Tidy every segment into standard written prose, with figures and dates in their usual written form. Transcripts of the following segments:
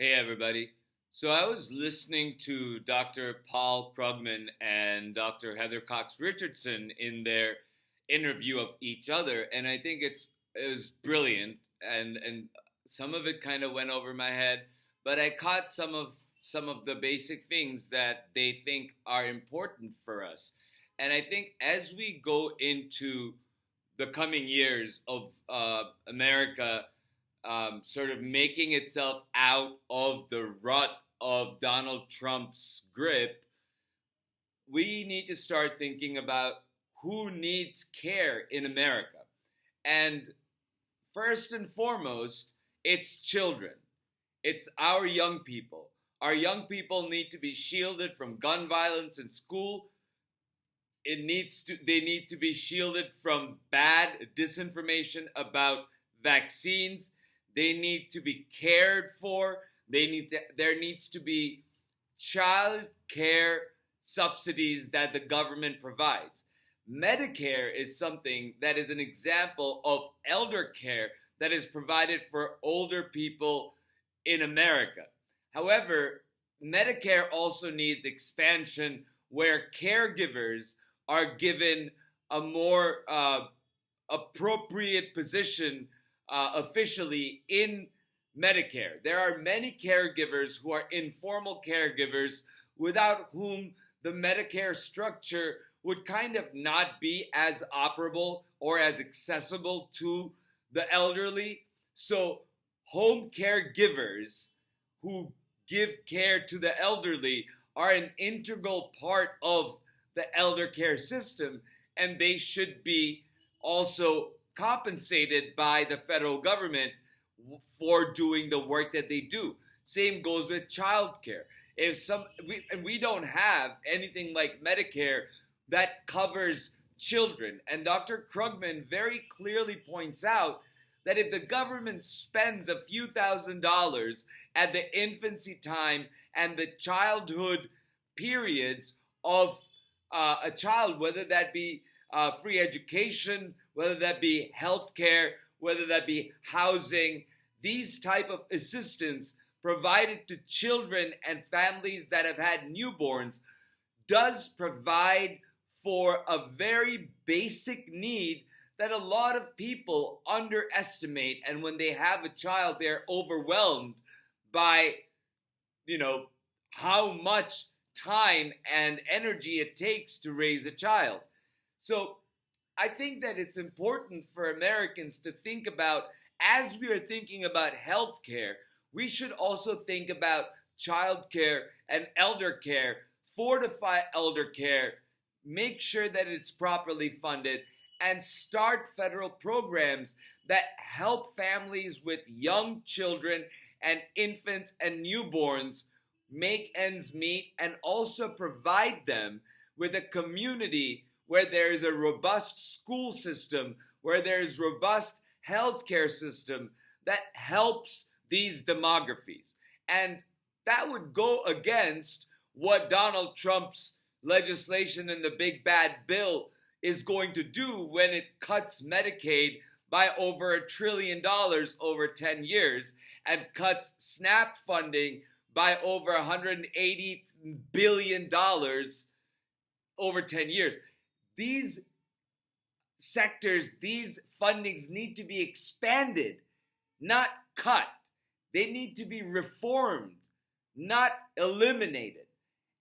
Hey, everybody. So I was listening to Dr. Paul Krugman and Dr. Heather Cox Richardson in their interview of each other, and I think it was brilliant, and some of it kind of went over my head, but I caught some of the basic things that they think are important for us. And I think as we go into the coming years of America sort of making itself out of the rut of Donald Trump's grip, we need to start thinking about who needs care in America. And first and foremost, it's children. It's our young people. Our young people need to be shielded from gun violence in school. They need to be shielded from bad disinformation about vaccines. They need to be cared for. There needs to be child care subsidies that the government provides. Medicare is something that is an example of elder care that is provided for older people in America. However, Medicare also needs expansion where caregivers are given a more appropriate position officially in Medicare. There are many caregivers who are informal caregivers without whom the Medicare structure would kind of not be as operable or as accessible to the elderly. So home caregivers who give care to the elderly are an integral part of the elder care system, and they should be also compensated by the federal government for doing the work that they do. Same goes with childcare. We don't have anything like Medicare that covers children, and Dr. Krugman very clearly points out that if the government spends a few $1,000s at the infancy time and the childhood periods of a child, whether that be free education, whether that be health care, whether that be housing, these type of assistance provided to children and families that have had newborns does provide for a very basic need that a lot of people underestimate. And when they have a child, they're overwhelmed by, how much time and energy it takes to raise a child. So I think that it's important for Americans to think about, as we are thinking about health care, we should also think about child care and elder care, fortify elder care, make sure that it's properly funded, and start federal programs that help families with young children and infants and newborns make ends meet, and also provide them with a community where there is a robust school system, where there is robust healthcare system that helps these demographies. And that would go against what Donald Trump's legislation in the big bad bill is going to do when it cuts Medicaid by over $1 trillion over 10 years and cuts SNAP funding by over $180 billion over 10 years. These sectors, these fundings need to be expanded, not cut. They need to be reformed, not eliminated.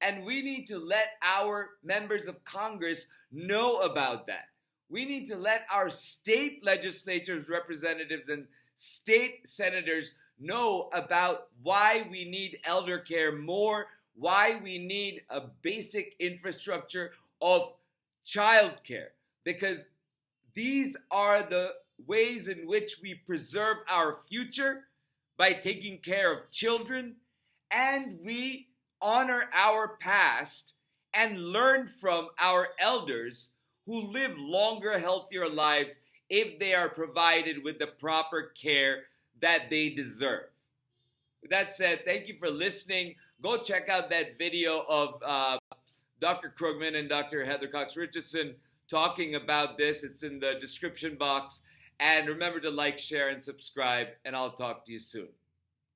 And we need to let our members of Congress know about that. We need to let our state legislatures, representatives, and state senators know about why we need elder care more, why we need a basic infrastructure of child care, because these are the ways in which we preserve our future by taking care of children, and we honor our past and learn from our elders who live longer, healthier lives if they are provided with the proper care that they deserve. With that said, thank you for listening. Go check out that video of Dr. Krugman and Dr. Heather Cox Richardson talking about this. It's in the description box. And remember to like, share, and subscribe, and I'll talk to you soon.